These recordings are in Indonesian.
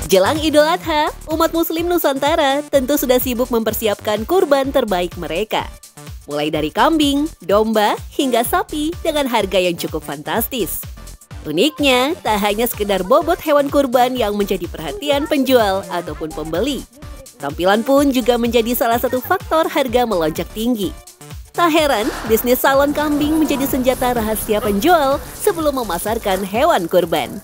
Jelang Idul Adha, umat Muslim Nusantara tentu sudah sibuk mempersiapkan kurban terbaik mereka. Mulai dari kambing, domba, hingga sapi dengan harga yang cukup fantastis. Uniknya, tak hanya sekedar bobot hewan kurban yang menjadi perhatian penjual ataupun pembeli. Tampilan pun juga menjadi salah satu faktor harga melonjak tinggi. Tak heran, bisnis salon kambing menjadi senjata rahasia penjual sebelum memasarkan hewan kurban.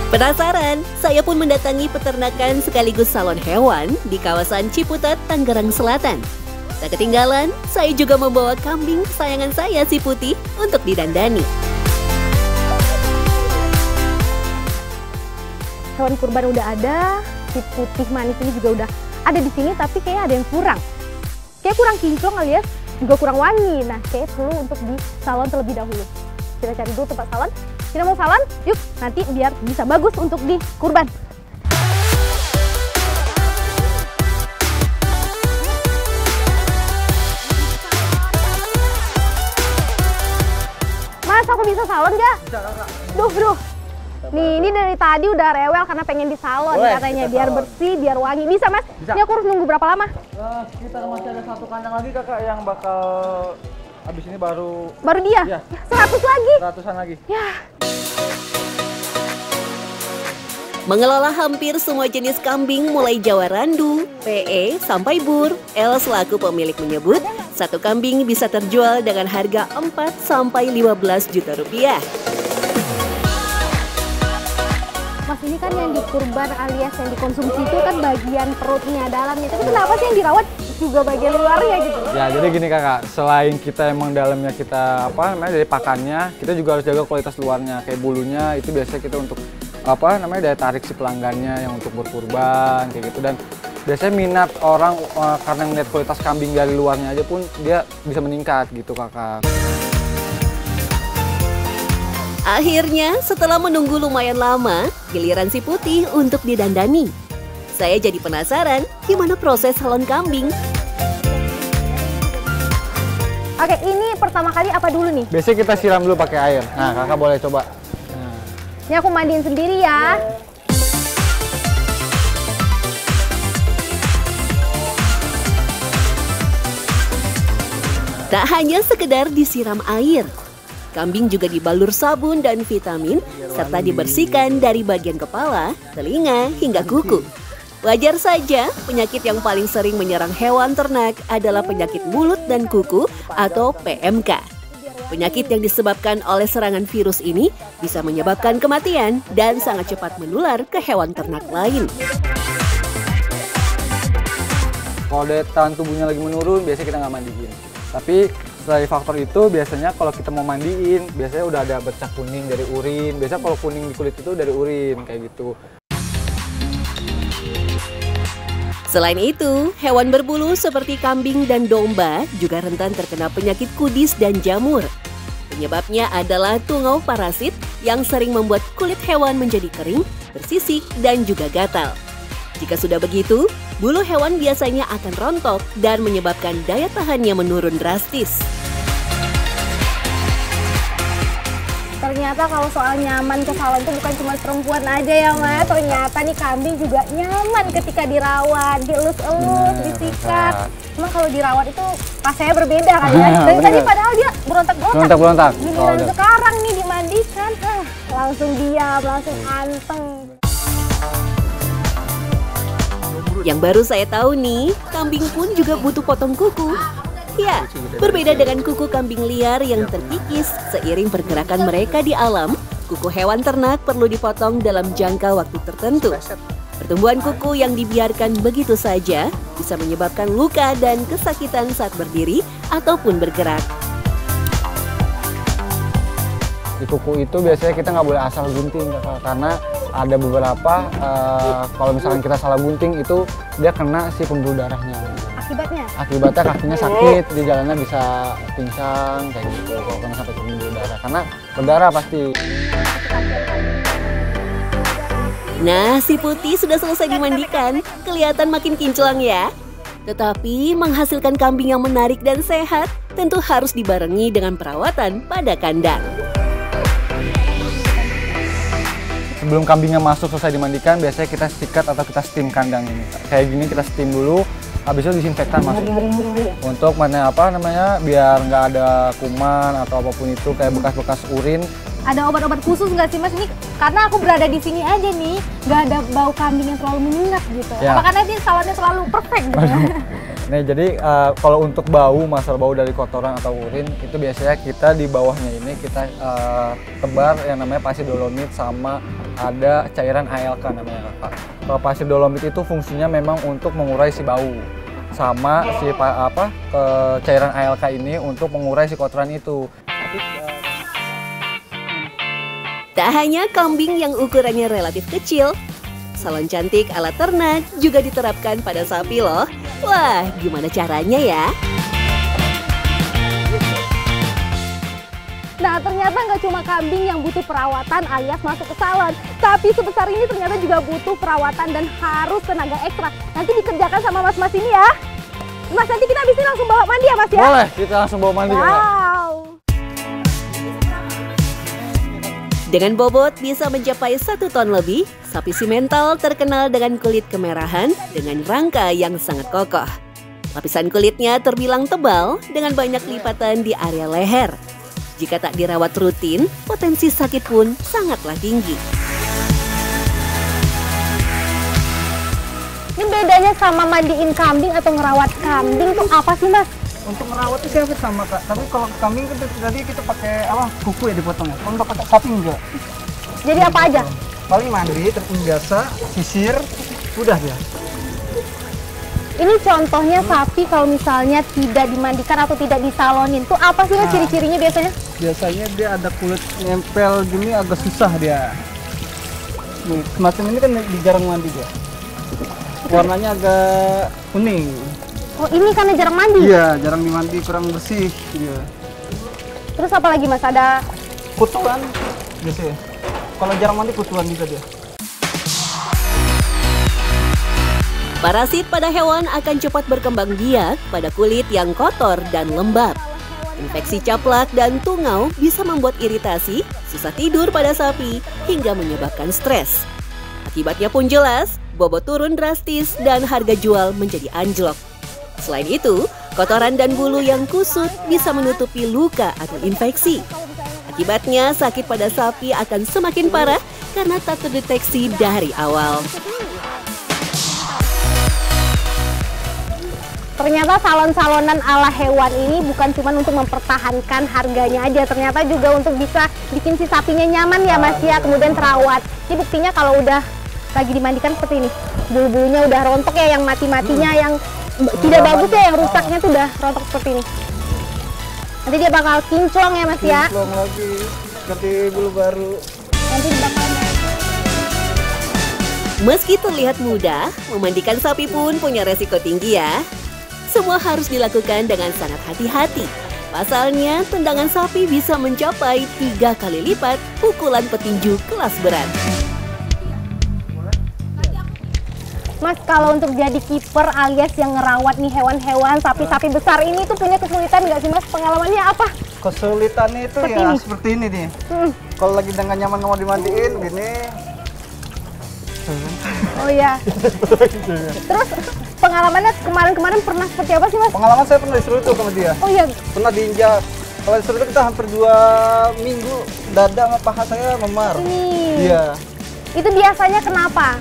Penasaran? Saya pun mendatangi peternakan sekaligus salon hewan di kawasan Ciputat, Tangerang Selatan. Tak ketinggalan, saya juga membawa kambing kesayangan saya si Putih untuk didandani. Hewan kurban udah ada, si Putih manis ini juga udah ada di sini, tapi kayak ada yang kurang. Kayak kurang kinclong kali ya, juga kurang wangi. Nah, kayak perlu untuk di salon terlebih dahulu. Kita cari dulu tempat salon. Kita mau salon, yuk nanti biar bisa bagus untuk di kurban. Mas, aku bisa salon nggak? Bisa, Kakak. Duh. Nih, ini dari tadi udah rewel karena pengen di salon. Boleh, katanya kita biar salon. bersih, biar wangi. Bisa, Mas? Bisa. Ini aku harus nunggu berapa lama? Sekitar masih ada satu kandang lagi, Kakak, yang bakal habis ini baru Dia? Iya. 100 lagi? ratusan lagi. Ya. Mengelola hampir semua jenis kambing mulai Jawa Randu, PE, sampai Bur, El selaku pemilik menyebut, satu kambing bisa terjual dengan harga 4–15 juta rupiah. Mas, ini kan yang dikurban alias yang dikonsumsi itu kan bagian perutnya, dalamnya. Tapi kenapa sih yang dirawat juga bagian luarnya gitu? Ya, jadi gini, Kakak, selain kita emang dalamnya kita dari pakannya, kita juga harus jaga kualitas luarnya. Kayak bulunya itu biasanya kita untuk daya tarik si pelanggannya yang untuk berkurban kayak gitu, dan biasanya minat orang karena ngeliat kualitas kambing dari luarnya aja pun dia bisa meningkat gitu, Kakak. Akhirnya, setelah menunggu lumayan lama, giliran si Putih untuk didandani. Saya jadi penasaran gimana proses salon kambing. Oke, ini pertama kali apa dulu nih? Biasanya kita siram dulu pakai air. Nah, Kakak boleh coba. Ini aku mandiin sendiri ya. Tak hanya sekedar disiram air, kambing juga dibalur sabun dan vitamin, serta dibersihkan dari bagian kepala, telinga, hingga kuku. Wajar saja, penyakit yang paling sering menyerang hewan ternak adalah penyakit mulut dan kuku atau PMK. Penyakit yang disebabkan oleh serangan virus ini bisa menyebabkan kematian dan sangat cepat menular ke hewan ternak lain. Kalau daya tahan tubuhnya lagi menurun, biasanya kita nggak mandiin. Tapi dari faktor itu, biasanya kalau kita mau mandiin, biasanya udah ada bercak kuning dari urin. Biasanya kalau kuning di kulit itu dari urin, kayak gitu. Selain itu, hewan berbulu seperti kambing dan domba juga rentan terkena penyakit kudis dan jamur. Penyebabnya adalah tungau parasit yang sering membuat kulit hewan menjadi kering, bersisik, dan juga gatal. Jika sudah begitu, bulu hewan biasanya akan rontok dan menyebabkan daya tahannya menurun drastis. Ternyata kalau soal nyaman ke salon itu bukan cuma perempuan aja ya, Mas. Ternyata nih kambing juga nyaman ketika dirawat, dielus-elus, disikat. Cuma kalau dirawat itu rasanya berbeda kan ya. Dari tadi padahal dia berontak-berontak. Giliran sekarang nih dimandikan, langsung diam, langsung anteng. Yang baru saya tahu nih, kambing pun juga butuh potong kuku. Ya, berbeda dengan kuku kambing liar yang terkikis seiring pergerakan mereka di alam, kuku hewan ternak perlu dipotong dalam jangka waktu tertentu. Pertumbuhan kuku yang dibiarkan begitu saja bisa menyebabkan luka dan kesakitan saat berdiri ataupun bergerak. Di kuku itu biasanya kita nggak boleh asal gunting, karena ada beberapa kalau misalkan kita salah gunting itu dia kena si pembuluh darahnya. Akibatnya kakinya sakit, di jalannya bisa pingsan kayak gitu kalau kena sampai pembuluh darah, karena berdarah pasti. Nah, si Putih sudah selesai dimandikan, kelihatan makin kinclong ya. Tetapi menghasilkan kambing yang menarik dan sehat tentu harus dibarengi dengan perawatan pada kandang. Sebelum kambingnya masuk selesai dimandikan, biasanya kita sikat atau kita steam kandang ini. Kayak gini kita steam dulu, habis itu disinfektan masuk. Untuk biar nggak ada kuman atau apapun itu kayak bekas-bekas urin. Ada obat-obat khusus nggak sih Mas? Ini karena aku berada di sini aja nih, nggak ada bau kambing yang terlalu menyengat gitu. Ya. Apa karena ini salonnya selalu perfect gitu? Nih jadi kalau untuk masalah bau dari kotoran atau urin itu biasanya kita di bawahnya ini kita tebar yang namanya pasir dolomit sama ada cairan ALK namanya. Kalau pasir dolomit itu fungsinya memang untuk mengurai si bau, sama si cairan ALK ini untuk mengurai si kotoran itu. Tak hanya kambing yang ukurannya relatif kecil, salon cantik ala ternak juga diterapkan pada sapi loh. Wah, gimana caranya ya? Nah, ternyata nggak cuma kambing yang butuh perawatan alias masuk ke salon. Sapi sebesar ini ternyata juga butuh perawatan dan harus tenaga ekstra. Nanti dikerjakan sama mas-mas ini ya. Mas, nanti kita habis ini langsung bawa mandi ya Mas ya? Boleh, kita langsung bawa mandi. Wow. Dengan bobot bisa mencapai 1 ton lebih, sapi simental terkenal dengan kulit kemerahan dengan rangka yang sangat kokoh. Lapisan kulitnya terbilang tebal dengan banyak lipatan di area leher. Jika tak dirawat rutin, potensi sakit pun sangatlah tinggi. Ini bedanya sama mandiin kambing atau ngerawat kambing tuh apa sih Mas? Untuk merawat itu hampir sama Kak, tapi kalau kambing tadi kita pakai kuku ya dipotongnya. Kalau untuk pakai sapi enggak. Jadi apa aja? Paling mandi, terus biasa, sisir, udah ya. Ini contohnya sapi kalau misalnya tidak dimandikan atau tidak disalonin tuh apa sih Mas ciri-cirinya biasanya? Biasanya dia ada kulit nempel gini agak susah dia. Nih, semacam ini kan jarang mandi dia. Warnanya agak kuning. Oh, ini karena jarang mandi? Iya, jarang dimandi, kurang bersih. Iya. Terus apa lagi Mas? Ada kutuan biasanya. Kalau jarang mandi kutuan juga dia. Parasit pada hewan akan cepat berkembang biak pada kulit yang kotor dan lembab. Infeksi caplak dan tungau bisa membuat iritasi, susah tidur pada sapi, hingga menyebabkan stres. Akibatnya pun jelas, bobot turun drastis dan harga jual menjadi anjlok. Selain itu, kotoran dan bulu yang kusut bisa menutupi luka atau infeksi. Akibatnya, sakit pada sapi akan semakin parah karena tak terdeteksi dari awal. Ternyata salon-salonan ala hewan ini bukan cuma untuk mempertahankan harganya aja, ternyata juga untuk bisa bikin si sapinya nyaman ya Mas ya, kemudian terawat. Ini buktinya kalau udah lagi dimandikan seperti ini, bulu-bulunya udah rontok ya, yang mati-matinya, yang tidak bagus ya, yang rusaknya tuh udah rontok seperti ini. Nanti dia bakal kinclong ya Mas ya. Kinclong lagi, seperti bulu baru. Nanti bakal. Meski terlihat mudah, memandikan sapi pun punya resiko tinggi ya. Semua harus dilakukan dengan sangat hati-hati. Pasalnya, tendangan sapi bisa mencapai 3 kali lipat pukulan petinju kelas berat. Mas, kalau untuk jadi kiper alias yang ngerawat nih hewan-hewan, sapi-sapi besar ini tuh punya kesulitan nggak sih Mas? Pengalamannya apa? Kesulitannya itu seperti ya ini. Seperti ini nih. Kalau lagi dengan nyaman nggak mau dimandiin, gini. Oh iya. Terus pengalamannya kemarin-kemarin pernah seperti apa sih Mas? Pengalaman saya pernah diseruduk sama dia. Oh iya. Pernah diinjak. Kalau diseruduk kita hampir 2 minggu, dada sama paha saya memar. Iya. Itu biasanya kenapa?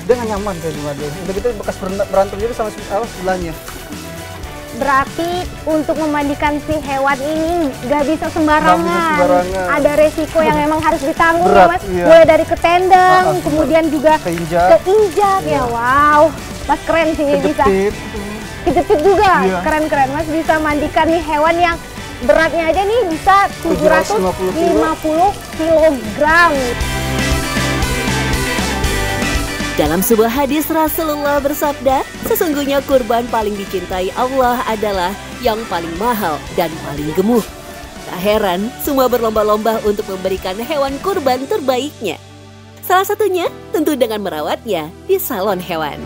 Dia nggak nyaman kayak gimana dia. Udah gitu bekas berantem juga sama sebelahnya. Berarti untuk memandikan si hewan ini nggak bisa sembarangan. Ada resiko yang memang harus ditanggung ya Mas. Iya. Mulai dari ketendang, kemudian juga keinjak ya. Wow, Mas keren sih bisa. Kejepit juga, Iya. Keren-keren. Mas bisa mandikan nih hewan yang beratnya aja nih bisa 750 kilogram. Dalam sebuah hadis Rasulullah bersabda, sesungguhnya kurban paling dicintai Allah adalah yang paling mahal dan paling gemuk. Tak heran, semua berlomba-lomba untuk memberikan hewan kurban terbaiknya. Salah satunya tentu dengan merawatnya di salon hewan.